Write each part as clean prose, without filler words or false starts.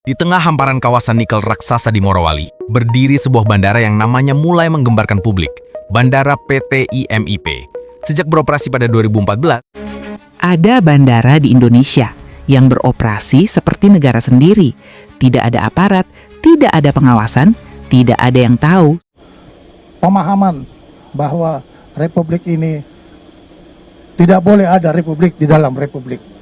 Di tengah hamparan kawasan nikel raksasa di Morowali, berdiri sebuah bandara yang namanya mulai menggembarkan publik, Bandara PT IMIP. Sejak beroperasi pada 2014, ada bandara di Indonesia yang beroperasi seperti negara sendiri. Tidak ada aparat, tidak ada pengawasan, tidak ada yang tahu. Pemahaman bahwa republik ini tidak boleh ada republik di dalam republik.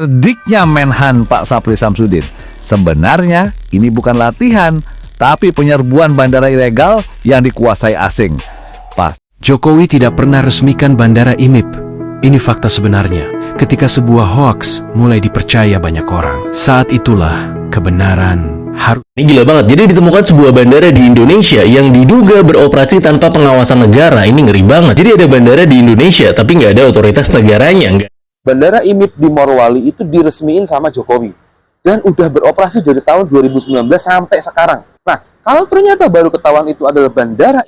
Verdiknya Menhan Pak Syafri Samsudin, sebenarnya ini bukan latihan, tapi penyerbuan bandara ilegal yang dikuasai asing. Jokowi tidak pernah resmikan bandara IMIP. Ini fakta sebenarnya. Ketika sebuah hoaks mulai dipercaya banyak orang, saat itulah kebenaran harus. Ini gila banget. Jadi ditemukan sebuah bandara di Indonesia yang diduga beroperasi tanpa pengawasan negara. Ini ngeri banget. Jadi ada bandara di Indonesia tapi nggak ada otoritas negaranya. Bandara IMIP di Morowali itu diresmiin sama Jokowi dan udah beroperasi dari tahun 2019 sampai sekarang. Nah, kalau ternyata baru ketahuan itu adalah bandara.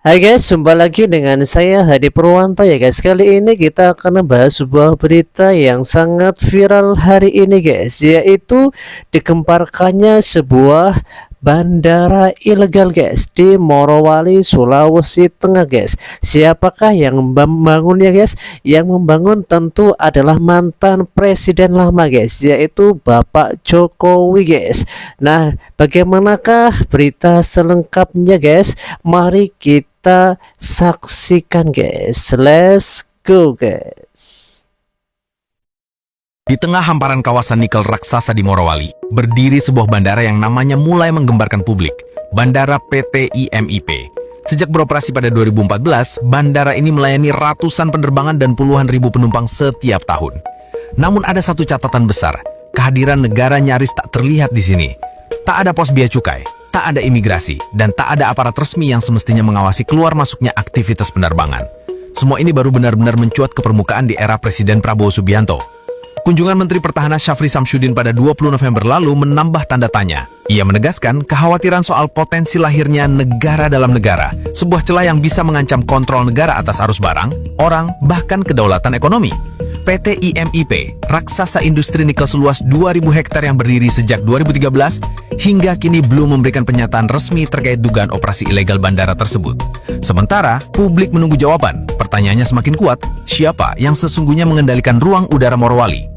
Hai guys, jumpa lagi dengan saya Hadi Purwanto ya guys. Kali ini kita akan membahas sebuah berita yang sangat viral hari ini guys, yaitu dikemparkannya sebuah bandara ilegal guys di Morowali, Sulawesi Tengah guys. Siapakah yang membangunnya guys? Yang membangun tentu adalah mantan presiden lama guys, yaitu Bapak Jokowi guys. Nah, bagaimanakah berita selengkapnya guys? Mari kita saksikan guys. Let's go guys. di tengah hamparan kawasan nikel raksasa di Morowali, berdiri sebuah bandara yang namanya mulai menggembarkan publik, Bandara PT IMIP. Sejak beroperasi pada 2014, bandara ini melayani ratusan penerbangan dan puluhan ribu penumpang setiap tahun. Namun ada satu catatan besar, kehadiran negara nyaris tak terlihat di sini. Tak ada pos bea cukai, tak ada imigrasi, dan tak ada aparat resmi yang semestinya mengawasi keluar masuknya aktivitas penerbangan. Semua ini baru benar-benar mencuat ke permukaan di era Presiden Prabowo Subianto. Kunjungan Menteri Pertahanan Syafri Samsudin pada 20 November lalu menambah tanda tanya. Ia menegaskan kekhawatiran soal potensi lahirnya negara dalam negara, sebuah celah yang bisa mengancam kontrol negara atas arus barang, orang, bahkan kedaulatan ekonomi. PT IMIP, raksasa industri nikel seluas 2.000 hektar yang berdiri sejak 2013, hingga kini belum memberikan pernyataan resmi terkait dugaan operasi ilegal bandara tersebut. Sementara, publik menunggu jawaban. Pertanyaannya semakin kuat, siapa yang sesungguhnya mengendalikan ruang udara Morowali?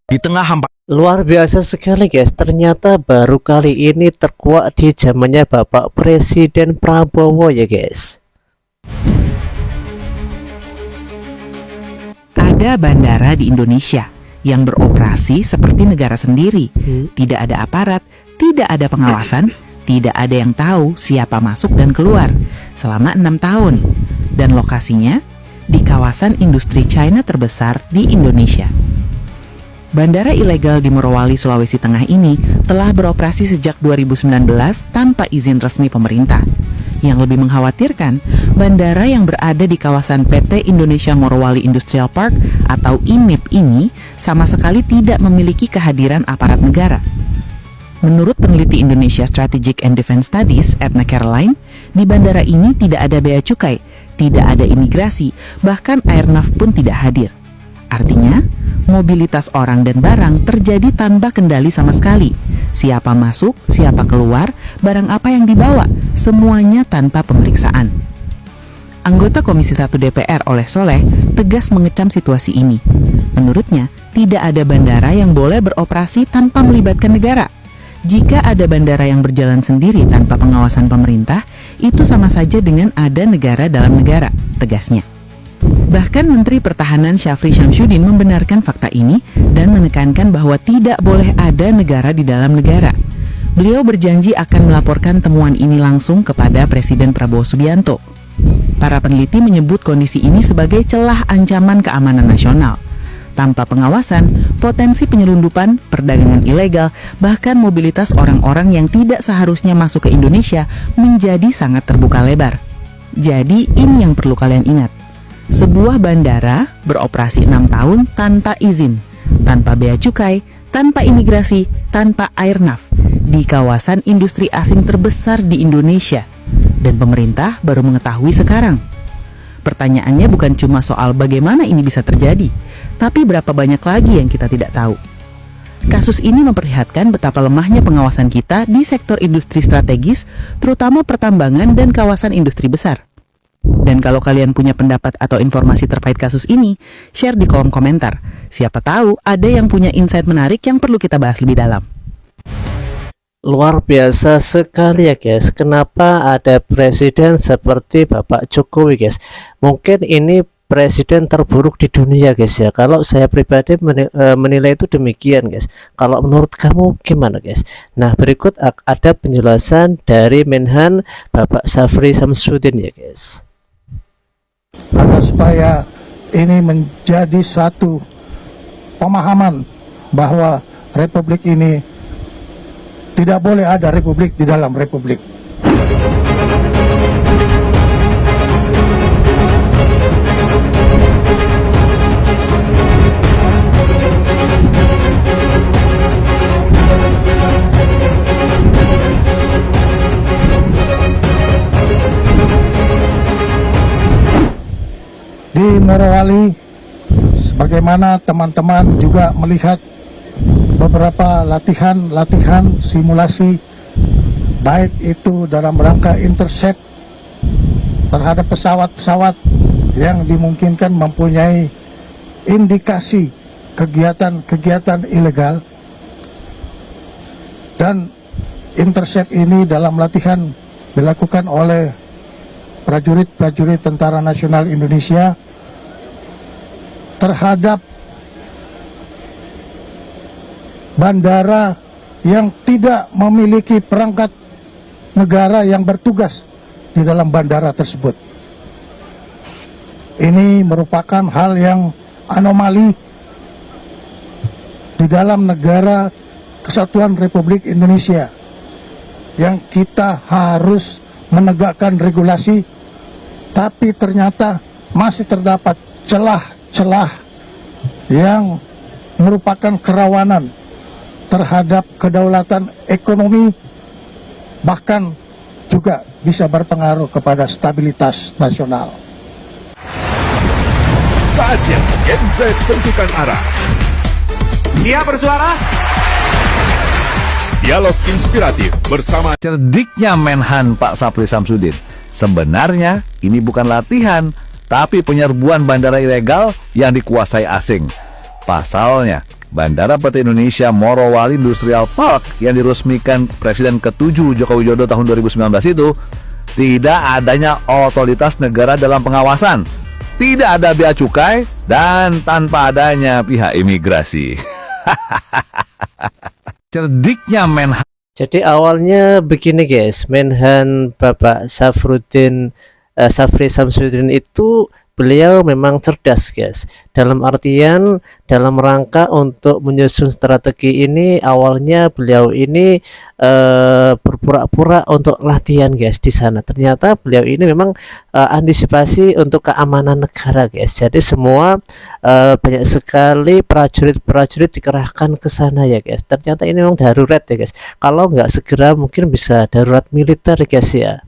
Di tengah hamparan Luar biasa sekali guys, ternyata baru kali ini terkuak di zamannya Bapak Presiden Prabowo ya guys. Ada bandara di Indonesia yang beroperasi seperti negara sendiri. Tidak ada aparat, tidak ada pengawasan, tidak ada yang tahu siapa masuk dan keluar selama 6 tahun. Dan lokasinya di kawasan industri China terbesar di Indonesia. Bandara ilegal di Morowali, Sulawesi Tengah ini telah beroperasi sejak 2019 tanpa izin resmi pemerintah. Yang lebih mengkhawatirkan, bandara yang berada di kawasan PT Indonesia Morowali Industrial Park atau IMIP ini sama sekali tidak memiliki kehadiran aparat negara. Menurut peneliti Indonesia Strategic and Defense Studies, Edna Caroline, di bandara ini tidak ada bea cukai, tidak ada imigrasi, bahkan airnav pun tidak hadir. Artinya, mobilitas orang dan barang terjadi tanpa kendali sama sekali. Siapa masuk, siapa keluar, barang apa yang dibawa, semuanya tanpa pemeriksaan. Anggota Komisi 1 DPR Oleh Soleh tegas mengecam situasi ini. Menurutnya, tidak ada bandara yang boleh beroperasi tanpa melibatkan negara. Jika ada bandara yang berjalan sendiri tanpa pengawasan pemerintah, itu sama saja dengan ada negara dalam negara, tegasnya. Bahkan Menteri Pertahanan Syafri Samsudin membenarkan fakta ini dan menekankan bahwa tidak boleh ada negara di dalam negara. Beliau berjanji akan melaporkan temuan ini langsung kepada Presiden Prabowo Subianto. Para peneliti menyebut kondisi ini sebagai celah ancaman keamanan nasional. Tanpa pengawasan, potensi penyelundupan, perdagangan ilegal, bahkan mobilitas orang-orang yang tidak seharusnya masuk ke Indonesia menjadi sangat terbuka lebar. Jadi ini yang perlu kalian ingat. Sebuah bandara beroperasi 6 tahun tanpa izin, tanpa bea cukai, tanpa imigrasi, tanpa airnav, di kawasan industri asing terbesar di Indonesia. Dan pemerintah baru mengetahui sekarang. Pertanyaannya bukan cuma soal bagaimana ini bisa terjadi, tapi berapa banyak lagi yang kita tidak tahu. Kasus ini memperlihatkan betapa lemahnya pengawasan kita di sektor industri strategis, terutama pertambangan dan kawasan industri besar. Dan kalau kalian punya pendapat atau informasi terkait kasus ini, share di kolom komentar. Siapa tahu ada yang punya insight menarik yang perlu kita bahas lebih dalam. Luar biasa sekali ya guys, kenapa ada presiden seperti Bapak Jokowi guys. Mungkin ini presiden terburuk di dunia guys ya. Kalau saya pribadi menilai itu demikian guys. Kalau menurut kamu gimana guys? Nah, berikut ada penjelasan dari Menhan Bapak Syafri Samsudin ya guys. Agar supaya ini menjadi satu pemahaman bahwa republik ini tidak boleh ada republik di dalam republik. Di Morowali, sebagaimana teman-teman juga melihat beberapa latihan simulasi, baik itu dalam rangka intercept terhadap pesawat-pesawat yang dimungkinkan mempunyai indikasi kegiatan ilegal, dan intercept ini dalam latihan dilakukan oleh prajurit-prajurit Tentara Nasional Indonesia terhadap bandara yang tidak memiliki perangkat negara yang bertugas di dalam bandara tersebut. Ini merupakan hal yang anomali di dalam negara Kesatuan Republik Indonesia, yang kita harus menegakkan regulasi, tapi ternyata masih terdapat celah-celah yang merupakan kerawanan terhadap kedaulatan ekonomi, bahkan juga bisa berpengaruh kepada stabilitas nasional. Saatnya Gen Z tentukan arah. Siap bersuara? Dialog inspiratif bersama Cerdiknya Menhan Pak Syafri Samsudin. Sebenarnya ini bukan latihan, tapi penyerbuan bandara ilegal yang dikuasai asing. Pasalnya, Bandara PT Indonesia Morowali Industrial Park yang diresmikan Presiden ke-7 Joko Widodo tahun 2019 itu tidak adanya otoritas negara dalam pengawasan, tidak ada bea cukai, dan tanpa adanya pihak imigrasi. Cerdiknya Menhan. Jadi awalnya begini guys, Menhan Bapak Syafri Samsudin itu beliau memang cerdas guys, dalam artian dalam rangka untuk menyusun strategi ini. Awalnya beliau ini berpura-pura untuk latihan guys di sana. Ternyata beliau ini memang antisipasi untuk keamanan negara guys. Jadi semua banyak sekali prajurit dikerahkan ke sana ya guys. Ternyata ini memang darurat ya guys. Kalau nggak segera mungkin bisa darurat militer guys ya.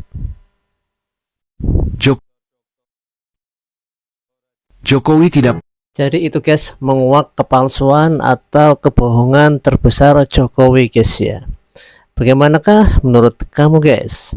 Jokowi tidak. Jadi itu guys, menguak kepalsuan atau kebohongan terbesar Jokowi guys ya. Bagaimanakah menurut kamu guys?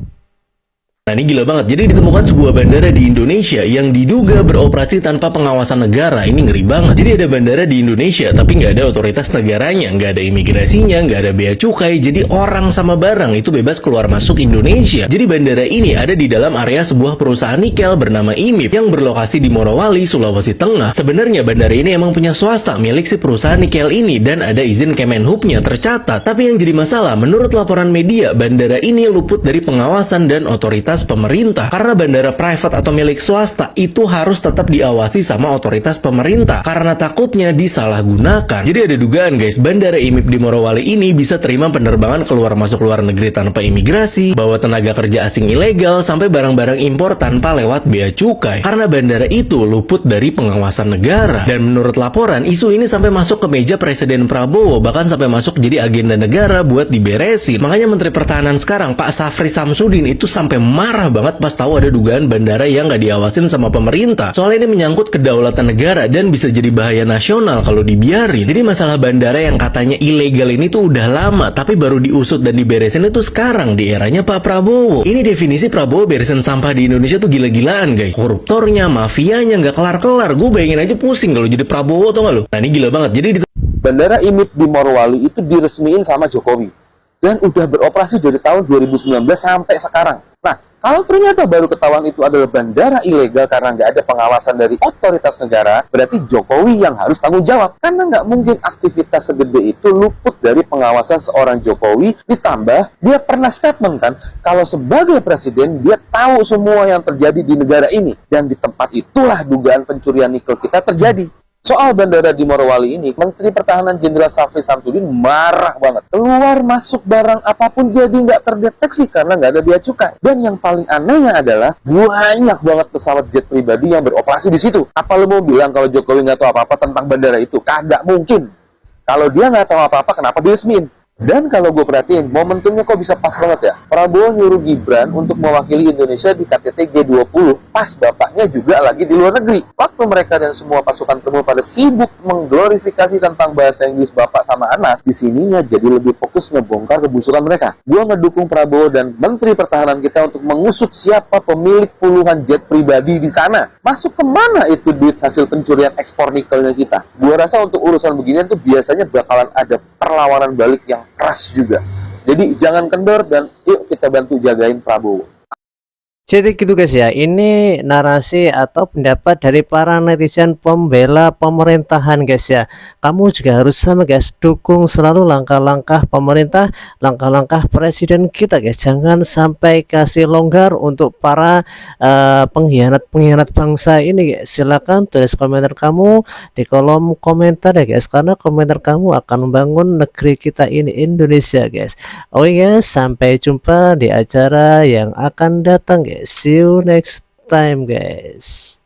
Nah, ini gila banget. Jadi ditemukan sebuah bandara di Indonesia yang diduga beroperasi tanpa pengawasan negara. Ini ngeri banget. Jadi ada bandara di Indonesia tapi nggak ada otoritas negaranya, nggak ada imigrasinya, nggak ada bea cukai. Jadi orang sama barang itu bebas keluar masuk Indonesia. Jadi bandara ini ada di dalam area sebuah perusahaan nikel bernama IMIP yang berlokasi di Morowali, Sulawesi Tengah. Sebenarnya bandara ini emang punya swasta milik si perusahaan nikel ini dan ada izin Kemenhub-nya tercatat. Tapi yang jadi masalah, menurut laporan media, bandara ini luput dari pengawasan dan otoritas pemerintah. Karena bandara private atau milik swasta itu harus tetap diawasi sama otoritas pemerintah karena takutnya disalahgunakan. Jadi ada dugaan guys, bandara IMIP di Morowali ini bisa terima penerbangan keluar masuk luar negeri tanpa imigrasi, bawa tenaga kerja asing ilegal, sampai barang-barang impor tanpa lewat bea cukai. Karena bandara itu luput dari pengawasan negara. Dan menurut laporan, isu ini sampai masuk ke meja Presiden Prabowo, bahkan sampai masuk jadi agenda negara buat diberesin. Makanya Menteri Pertahanan sekarang Pak Syafri Samsudin itu sampai marah banget pas tahu ada dugaan bandara yang nggak diawasin sama pemerintah. Soalnya ini menyangkut kedaulatan negara dan bisa jadi bahaya nasional kalau dibiarin. Jadi masalah bandara yang katanya ilegal ini tuh udah lama, tapi baru diusut dan diberesin itu sekarang di eranya Pak Prabowo. Ini definisi Prabowo beresin sampah di Indonesia tuh gila-gilaan guys. Koruptornya, mafianya nggak kelar-kelar. Gue bayangin aja pusing kalau jadi Prabowo, tau nggak lo? Nah ini gila banget. Jadi Bandara IMIP di Morowali itu diresmiin sama Jokowi dan udah beroperasi dari tahun 2019 sampai sekarang. Nah, kalau ternyata baru ketahuan itu adalah bandara ilegal karena nggak ada pengawasan dari otoritas negara, berarti Jokowi yang harus tanggung jawab. Karena nggak mungkin aktivitas segede itu luput dari pengawasan seorang Jokowi, ditambah dia pernah statement kan, kalau sebagai presiden dia tahu semua yang terjadi di negara ini. Dan di tempat itulah dugaan pencurian nikel kita terjadi. Soal bandara di Morowali ini, Menteri Pertahanan Jenderal Syafri Samsudin marah banget. Keluar masuk barang apapun jadi nggak terdeteksi karena nggak ada bea cukai. Dan yang paling anehnya adalah banyak banget pesawat jet pribadi yang beroperasi di situ. Apa lo mau bilang kalau Jokowi nggak tahu apa-apa tentang bandara itu? Kagak mungkin. Kalau dia nggak tahu apa-apa, kenapa diresmiin? Dan kalau gue perhatiin, momentumnya kok bisa pas banget ya. Prabowo nyuruh Gibran untuk mewakili Indonesia di KTT G20, pas bapaknya juga lagi di luar negeri. Waktu mereka dan semua pasukan temu pada sibuk mengglorifikasi tentang bahasa Inggris bapak sama anak, di sininya jadi lebih fokus ngebongkar kebusukan mereka. Gue ngedukung Prabowo dan Menteri Pertahanan kita untuk mengusut siapa pemilik puluhan jet pribadi di sana. Masuk kemana itu duit hasil pencurian ekspor nikelnya kita? Gue rasa untuk urusan beginian tuh biasanya bakalan ada perlawanan balik yang keras juga. Jadi jangan kendor dan yuk kita bantu jagain Prabowo. Jadi gitu guys ya, ini narasi atau pendapat dari para netizen pembela pemerintahan guys ya. Kamu juga harus sama guys, dukung selalu langkah-langkah pemerintah, langkah-langkah presiden kita guys. Jangan sampai kasih longgar untuk para pengkhianat-pengkhianat bangsa ini guys. Silakan tulis komentar kamu di kolom komentar ya guys, karena komentar kamu akan membangun negeri kita ini Indonesia guys. Oke guys, sampai jumpa di acara yang akan datang guys. See you next time guys.